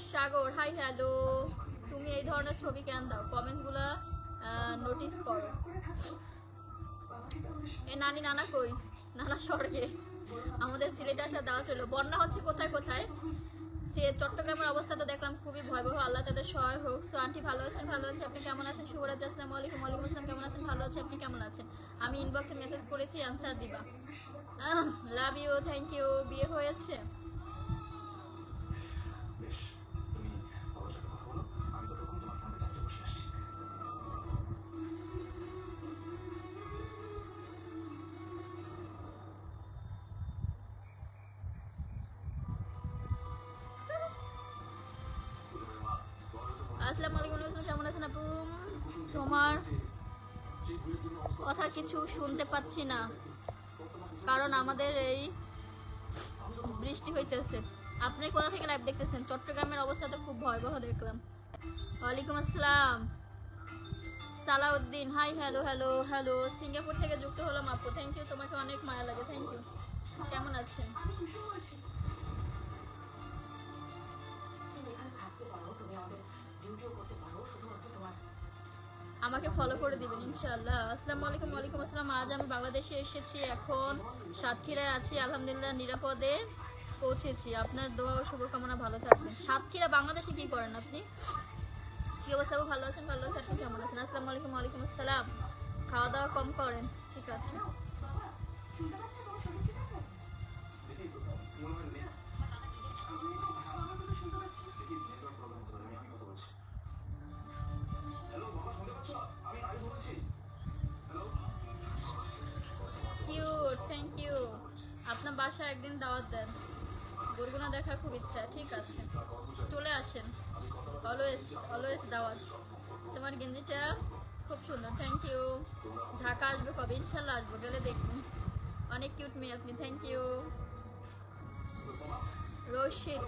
সাগর hi hello. তুমি এই ধরনের ছবি কেন দাও? কমেন্টসগুলো নোটিস করো। এ নানি নানা কই? নানা স্বর্গে। আমাদের সিলেটে আসা দাওয়াত হলো। বন্যা হচ্ছে কোথায় কোথায়। সে চট্টগ্রামের অবস্থা তো দেখলাম খুবই ভয়াবহ। আল্লাহ তাদের সহায় হোক। সো আন্টি ভালো আছেন? ভালো আছে। আপনি কেমন আছেন? শুভরাজ আসসালামু আলাইকুম। ওয়ালাইকুম আসসালাম। কেমন আছেন? ভালো আছে। আপনি কেমন আছেন? আমি ইনবক্সে মেসেজ করেছি, অ্যান্সার দিবা। Love you, thank you. বিয়ে হয়েছে? আসসালামু আলাইকুম। কেমন আছেন আপু? তোমার কথা কিছু শুনতে পাচ্ছি না, কারণ আমাদের এই বৃষ্টি হইতেছে। আপনি কোথা থেকে লাইভ দেখতেছেন? চট্টগ্রামের অবস্থা তো খুব ভয়াবহ দেখলাম। ওয়ালাইকুম আসসালাম Salauddin hi hello hello hello. Singapore থেকে যুক্ত হলাম আপু, থ্যাংক ইউ। তোমাকে অনেক মায়া লাগে, থ্যাংক ইউ। কেমন আছেন? আমাকে ফলো করে দিবেন ইনশাআল্লাহ। আসসালামু আলাইকুম। ওয়ালাইকুম আসসালাম। আজ আমি বাংলাদেশে এসেছি, এখন সাতক্ষীরায় আছি, আলহামদুলিল্লাহ নিরাপদে পৌঁছেছি। আপনার দোয়া ও শুভকামনা, ভালো থাকবেন। সাতক্ষীরা বাংলাদেশে কি করেন আপনি? কি অবস্থা? ভালো আছেন? ভালো আছেন। আপনি কেমন আছেন? আসসালামু আলাইকুম। ওয়ালাইকুম আসসালাম। খাওয়া দাওয়া কম করেন, ঠিক আছে। Cute, thank you. আপনার বাসায় একদিন দাওয়াত দেন, বরগুনা দেখার খুব ইচ্ছা। ঠিক আছে, চলে আসেন। অলওয়েজ অলওয়েজ দাওয়াত। তোমার গেঞ্জিটা খুব সুন্দর, থ্যাংক ইউ। ঢাকা আসবে কবে? ইনশাল্লাহ আসবো, গেলে দেখবেন। অনেক কিউট মেয়ে আপনি, থ্যাংক ইউ। রশিদ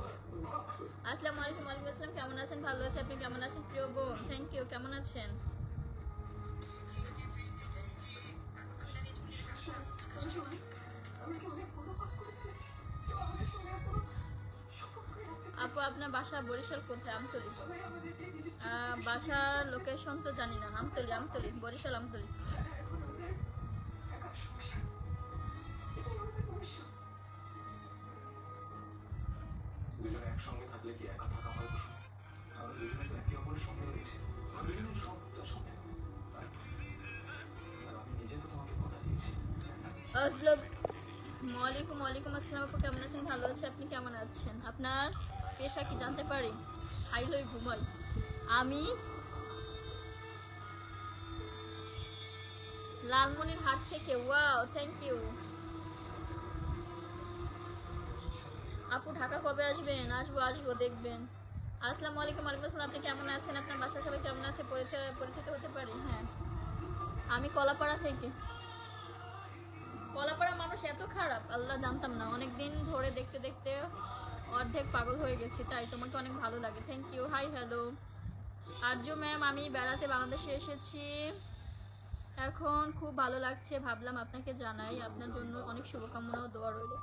আসসালামু আলাইকুম। ওয়ালাইকুম আসসালাম। কেমন আছেন? ভালো আছে। আপনি কেমন আছেন প্রিয় বোন? Thank you. কেমন আছেন? আপু আপনার বাসা বরিশাল কোথায়? আমতলি। বাসার লোকেশন তো জানি না। আমতলি, আমতলি, বরিশাল আমতলি। ওয়ালাইকুম ওয়ালাইকুম আসসালাম আপু, কেমন আছেন? ভালো আছে। আপনি কেমন আছেন? আপনার পেশা কি জানতে পারি? খাইলই ঘুমাই। আমি লালমনির হাট থেকে। ওয়াও, থ্যাংক ইউ আপু। ঢাকা কবে আসবেন? আসবো আসবো, দেখবেন। আসসালামু আলাইকুম। ওয়ালাইকুম আসসালাম। আপনি কেমন আছেন? আপনার বাসার সবাই কেমন আছে? পরিচিত হতে পারি? হ্যাঁ, আমি কলাপাড়া থেকে। কলাপাড়া মানুষ এত খারাপ, আল্লাহ জানতাম না। অনেকদিন ধরে দেখতে দেখতে অর্ধেক পাগল হয়ে গেছি, তাই তোমাকে অনেক ভালো লাগে, thank you. Hi hello Arzu ma'am, আমি বেড়াতে বাংলাদেশে এসেছি, এখন খুব ভালো লাগছে, ভাবলাম আপনাকে জানাই। আপনার জন্য অনেক শুভকামনা ও দোয়া রইল।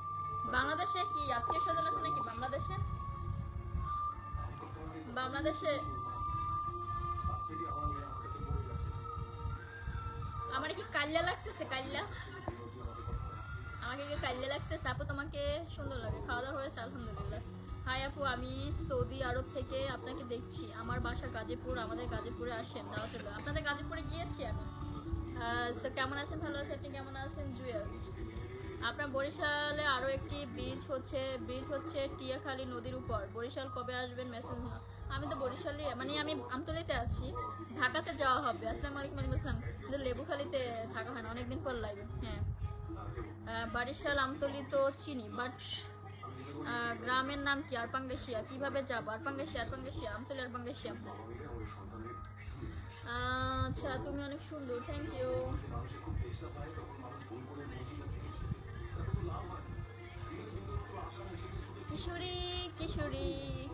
বাংলাদেশে কি আত্মীয় স্বজন আছে নাকি? বাংলাদেশে বাংলাদেশে আমার কি কাল্লা লাগতেছে? কাল্লা আমাকে কি কাল্লা লাগতেছে? আপু তোমাকে সুন্দর লাগে। খাওয়া দাওয়া হয়েছে? আলহামদুলিল্লাহ। হাই আপু, আমি সৌদি আরব থেকে আপনাকে দেখছি। আমার বাসা গাজীপুর, আমাদের গাজীপুরে আসেন, দাওয়াত হলো। আপনাদের গাজীপুরে গিয়েছি আমি। কেমন আছেন? ভালো আছে। আপনি কেমন আছেন? জুয়েল, আপনার বরিশালে আরও একটি ব্রিজ হচ্ছে টিয়াখালী নদীর উপর। বরিশাল কবে আসবেন? মেসেজ না। আমি তো বরিশালে, মানে আমি আমতলিতে আছি, ঢাকাতে যাওয়া হবে। আসসালামু আলাইকুম। ওয়ালাইকুম আসসালাম। কিন্তু লেবুখালীতে থাকা হয় না, অনেকদিন পর লাগে। হ্যাঁ, বরিশাল আমতলি তো চিনি, বাট গ্রামের নাম কি? আরপাঙ্গেশিয়া। কিভাবে যাবো? আরপাঙ্গেশিয়া, আরপাঙ্গেশিয়া, আমতলি আরপাঙ্গেশিয়া। আচ্ছা, তুমি অনেক সুন্দর, থ্যাংক ইউ। কিশোরী কিশোরী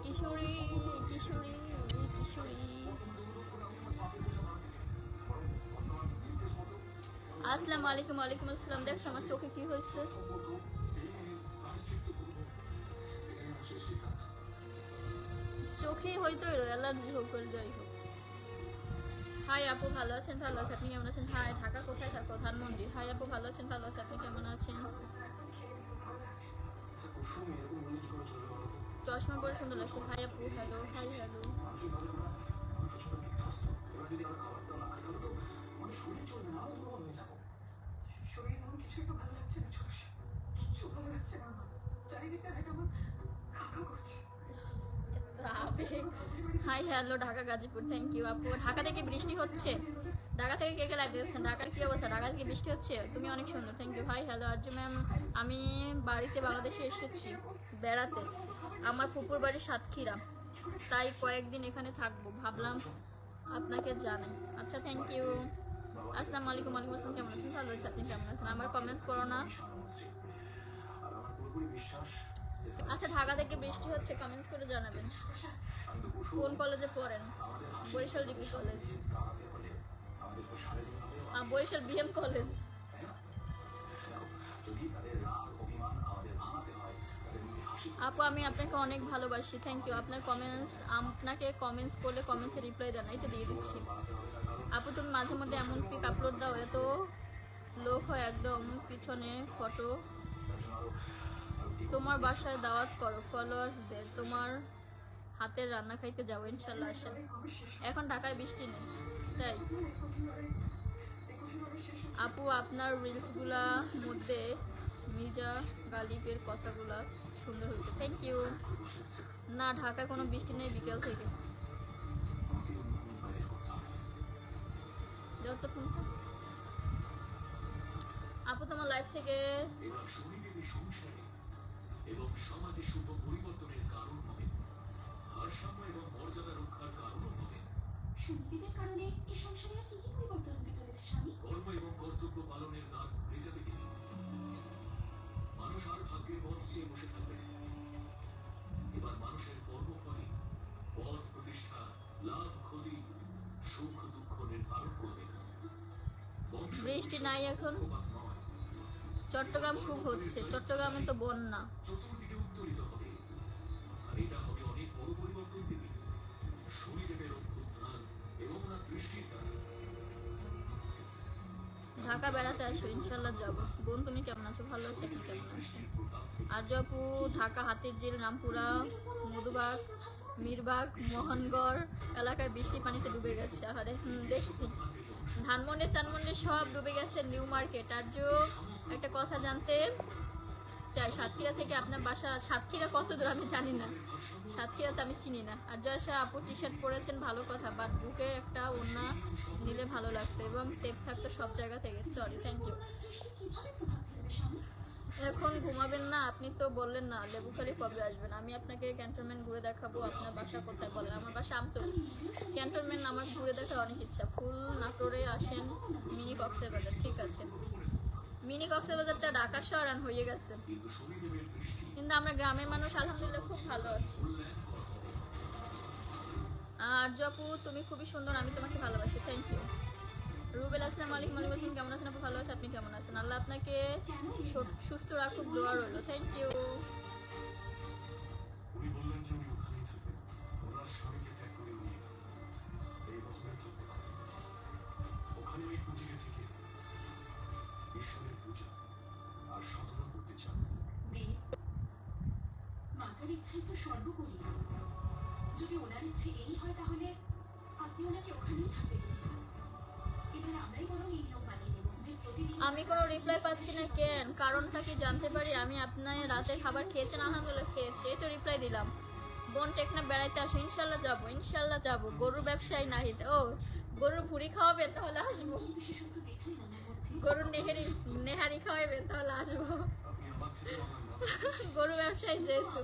কিশোরী কিশোরী কিশোরী। আসসালামু আলাইকুম। ওয়ালাইকুম আসসালাম। দেখছো আমার চোখে কি হয়েছে? চোখে হয়তো অ্যালার্জি হোক আর যাই হোক। হাই আপু ভালো আছেন, ভালো আছে আপনি কেমন আছেন? হাই ঢাকা কোথায় থাকো? ধানমন্ডি। হাই আপু ভালো আছেন, ভালো আছে আপনি কেমন আছেন? চশমা পরে সুন্দর লাগছে। হাই আপু, hello hi hello. Hi hello Dhaka Gazipur, thank you আপু। ঢাকা থেকে বৃষ্টি হচ্ছে? ঢাকা থেকে কে কে লাইভ দিচ্ছেন? ঢাকার কি অবস্থা? ঢাকা থেকে বৃষ্টি হচ্ছে? তুমি অনেক সুন্দর, thank you. Hi hello Arzu ma'am, আমি বাড়িতে বাংলাদেশে এসেছি বেড়াতে। আমার ফুপুর বাড়ি সাতক্ষীরা, তাই কয়েকদিন এখানে থাকবো, ভাবলাম আপনাকে জানাই। আচ্ছা থ্যাংক ইউ। আসসালামু আলাইকুম। ওয়ালাইকুম আসসালাম, কেমন আছেন? ভালো আছে আপনি কেমন আছেন? আমার কমেন্টস পড়ো না। আচ্ছা ঢাকা থেকে বৃষ্টি হচ্ছে, কমেন্টস করে জানাবেন। কোন কলেজে পড়েন? Barishal degree college, Barishal BM college. আপু আমি আপনাকে অনেক ভালোবাসি, থ্যাংক ইউ। আপনার কমেন্টস, আপনাকে কমেন্টস করলে কমেন্টসে রিপ্লাই দেন, এই তো দিয়ে দিচ্ছি। আপু তুমি মাঝে মধ্যে এমন পিক আপলোড দাও, এত লোক হয় একদম পিছনে ফটো। তোমার বাসায় দাওয়াত করো ফলোয়ার্সদের, তোমার হাতের রান্না খাইতে যাবো ইনশাল্লাহ। আসেন। এখন ঢাকায় বৃষ্টি নেই তাই। আপু আপনার রিলসগুলা মধ্যে মির্জা গালিবের কথাগুলা সুন্দর হয়েছে, থ্যাংক ইউ। না ঢাকায় কোনো বৃষ্টি নেই বিকেল থেকে। আপু তোমার লাইফ থেকে এবং সমাজে শুভ পরিবর্তনের কারণ হবে, ভারসাম্য এবং মর্যাদা রক্ষার কারণও হবে। সুনীতিদের কারণে এই সংসারে কি কি পরিবর্তন হতে চলেছে স্বামী? কর্ম এবং কর্তব্য পালনের দ্বার খুলে যাবে তিনি। মানুষ আর ভাগ্যের পথ চেয়ে বসে থাকবে না। এবার মানুষের কর্মফলে পদ প্রতিষ্ঠা, লাভ ক্ষতি, সুখ দুঃখ নির্ধারণ করবে। বৃষ্টি নাই এখন, চট্টগ্রাম খুব হচ্ছে, চট্টগ্রামে তো বন্যা। চতুর্দিকে উত্তরিত হবে, আর এটা হবে অনেক বড় পরিবর্তন দেবে। শনিদেবের অভ্যুত্থান এবং ওনার দৃষ্টির দ্বারা। ঢাকা বেড়াতে আসো, ইনশাল্লাহ যাবো। বোন তুমি কেমন আছো? ভালো আছি, আপনি কেমন আছেন? আরজপু ঢাকা হাতিরঝিল, রামপুরা, মধুবাগ, মিরবাগ, মোহনগড় এলাকায় বৃষ্টি পানিতে ডুবে গেছে। আরে দেখছি ধানমন্ডি টানমন্ডি সব ডুবে গেছে, নিউ মার্কেট। আরজ একটা কথা জানতে চাই, সাতক্ষীরা থেকে আপনার বাসা, সাতক্ষীরা কত দূর আমি জানি না, সাতক্ষীরা তো আমি চিনি না। আর জয়সা আপু টি শার্ট পরেছেন ভালো কথা, বাট বুকে একটা ওড়না নিলে ভালো লাগতো এবং সেফ থাকতো সব জায়গা থেকে। Sorry, thank you. এখন ঘুমাবেন না? আপনি তো বললেন না লেবুখালি কবে আসবেন। আমি আপনাকে ক্যান্টনমেন্ট ঘুরে দেখাবো। আপনার বাসা কোথায় বলেন? আমার বাসা আমতলী। ক্যান্টনমেন্ট আমার ঘুরে দেখার অনেক ইচ্ছা। ফুল নাটোরে আসেন, মিনি কক্সবাজার। ঠিক আছে, মিনি কক্সবাজারটা ঢাকা শহর আর হয়ে গেছে, কিন্তু আমরা গ্রামের মানুষ আলহামদুলিল্লাহ খুব ভালো আছি। আর জপু তুমি খুবই সুন্দর, আমি তোমাকে ভালোবাসি, থ্যাংক ইউ। রুবেল আসসালাম আলাইকুম। ওয়ালাইকুম আসসালাম, কেমন আছেন আপু? ভালো আছে, আপনি কেমন আছেন? আল্লাহ আপনাকে সুস্থ রাখুক, দোয়া রইল, থ্যাংক ইউ। মাতার ইচ্ছাই তো সর্বোপরি। যদি ওনার ইচ্ছে এই হয় তাহলে আপনি ওনাকে ওখানেই থাকতে দিন। এবার আমরাই বরং এই নিয়ম মানিয়ে নেব যে প্রতিদিন। আমি কোনো রিপ্লাই পাচ্ছি না কেন? কারণটা কি জানতে পারি? আমি আপনার রাতের খাবার খেয়েছেন? আলহামদুলিল্লাহ খেয়েছি, এই তো রিপ্লাই দিলাম। বোন টেকনা বেড়াইতে আসো, ইনশাল্লাহ যাবো, ইনশাল্লাহ যাবো। গরুর ব্যবসায়ী নাহিদ, ও গরুর ভুড়ি খাওয়াবেন তাহলে আসবো, গরুর নেহারি খাওয়াবেন তাহলে আসবো। গরু ব্যবসায়ী যেহেতু,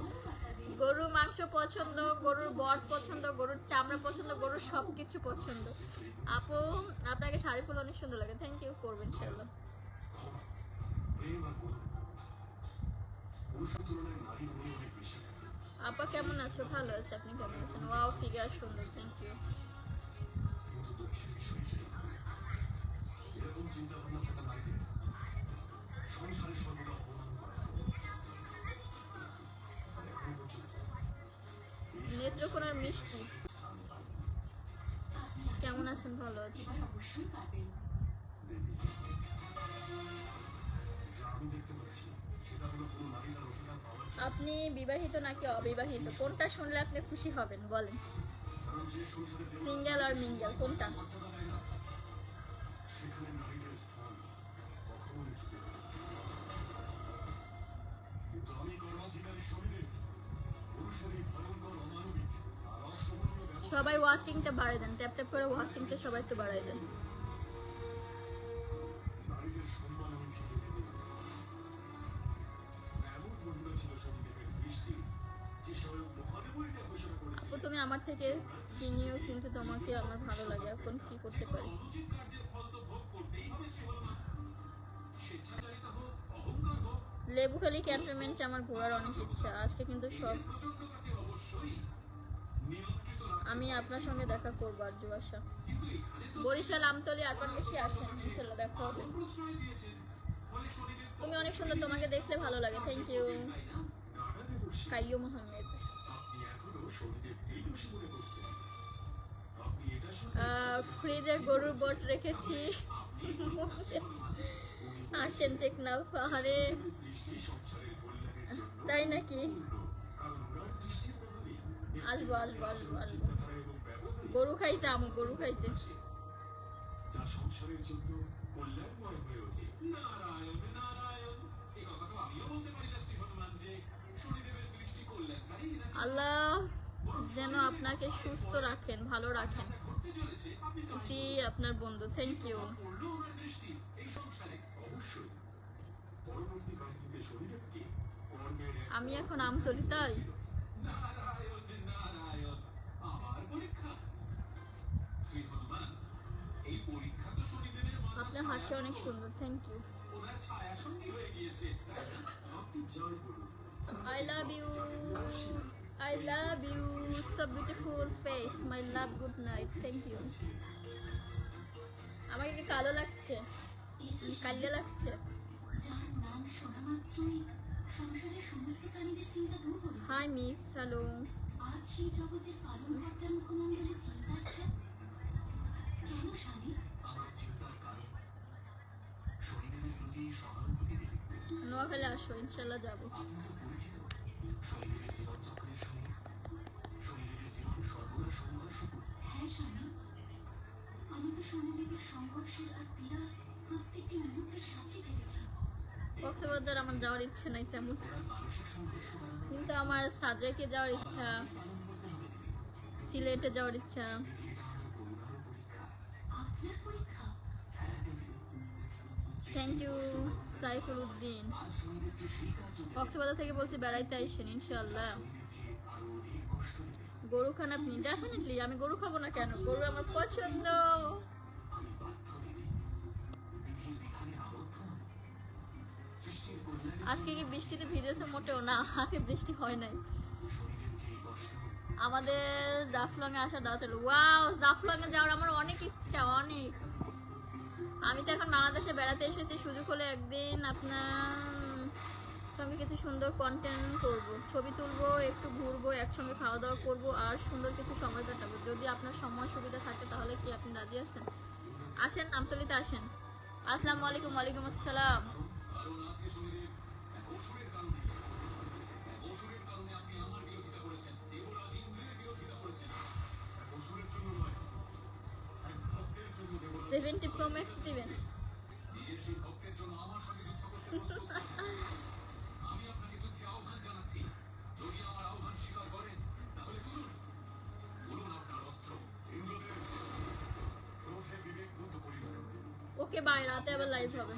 গরু মাংস পছন্দ, গরুর বট পছন্দ, গরুর চামড়া পছন্দ, গরুর সব কিছু পছন্দ। আপু আপনাকে শাড়ি ফুল অনেক সুন্দর লাগে, থ্যাংক ইউ, করবেন ইনশাল্লাহ। আপা কেমন আছো? ভালো আছে, আপনি কেমন আছেন? ওয়াও ফিগার সুন্দর, থ্যাংক ইউ। নেত্রকোনার মিষ্টি। কেমন আছেন? ভালো আছি। আপনি বিবাহিত নাকি অবিবাহিত? কোনটা শুনলে আপনি খুশি হবেন বলেন? সিঙ্গেল আর মিঙ্গেল কোনটা? সবাই ওয়াচিংটা বাড়াই দেন, ট্যাপ ট্যাপ করে ওয়াচিংটা সবাই একটু বাড়াই দেন। আপু তুমি আমার থেকে চিনিও, কিন্তু তোমাকে আমার ভালো লাগে, এখন কি করতে পারি? লেবুখালী ক্যান্টনমেন্টে আমার ঘোরার অনেক ইচ্ছা, আজকে কিন্তু সব আমি আপনার সঙ্গে দেখা করবো আর জুয়াশা। বরিশাল আমতলী আর বেশি আসেন, ইনশাল্লাহ দেখা হবে। তুমি অনেক সুন্দর, তোমাকে দেখলে ভালো লাগে। Thank you Kaiyum Ahmed. ফ্রিজে গরুর বট রেখেছি, আসেন টেকনাফ। পাহাড়ে তাই নাকি? আসবো আসবো আসবো আসবো। গরু খাইতে আমু, গরু খাইতে। আল্লাহ যেন আপনাকে সুস্থ রাখেন, ভালো রাখেন। এটি আপনার বন্ধু। Thank you. আমি এখন আমতলি, তাই আপনার হাসি অনেক সুন্দর। Thank you. I love you. I love you. So beautiful face. My love. Good night. Thank you. আমাকে কি কালো লাগছে? কালো লাগছে? Hi miss, hello. আজ সেই জগতের পালনকর্তার মুখমণ্ডলে চিন্তার ছাপ। কেন স্বামী? আমার চিন্তার কারণ শরীরের প্রতি সহানুভূতি দেবে। নোয়াখালী আসো, ইনশাল্লাহ যাবো। আপনি তো পরিচিত শরীরের জীবন চক্রের সঙ্গে। শরীরের জীবন সর্বদা সংঘর্ষপূর্ণ। হ্যাঁ স্বামী, আমি তো শনিদেবের সংঘর্ষের আর পীড়ার প্রত্যেকটি মুহূর্তের সাক্ষী থেকেছি। কক্সবাজার আমার যাওয়ার ইচ্ছে নাই তেমন, কিন্তু আমার সাজেকে যাওয়ার ইচ্ছা, সিলেটে যাওয়ার ইচ্ছা। Thank you Saiful Uddin. কক্সবাজার থেকে বলছি বেড়াইতে আইসেন ইনশাল্লাহ। গরু খান আপনি? ডেফিনেটলি। আমি গরু খাবো না কেন? গরু আমার পছন্দ। আজকে কি বৃষ্টিতে ভিজেছে? মোটেও না, আজকে বৃষ্টি হয় নাই। আমাদের জাফলং এ আসার দাওয়াত হলো। ওয়াও, জাফলং এ যাওয়ার আমার অনেক ইচ্ছা, অনেক। আমি তো এখন বাংলাদেশে বেড়াতে এসেছি, সুযোগ হলে একদিন আপনার সঙ্গে কিছু সুন্দর কন্টেন্ট করব, ছবি তুলবো, একটু ঘুরবো, একসঙ্গে খাওয়া দাওয়া করবো আর সুন্দর কিছু সময় কাটাবো। যদি আপনার সময় সুবিধা থাকে তাহলে কি আপনি রাজি আছেন? আসেন, আমতলিতে আসেন। আসসালামু আলাইকুম। ওয়ালাইকুম আসসালাম। Pro Max দিবেন? ওকে বাই, রাতে আবার লাইভ হবে।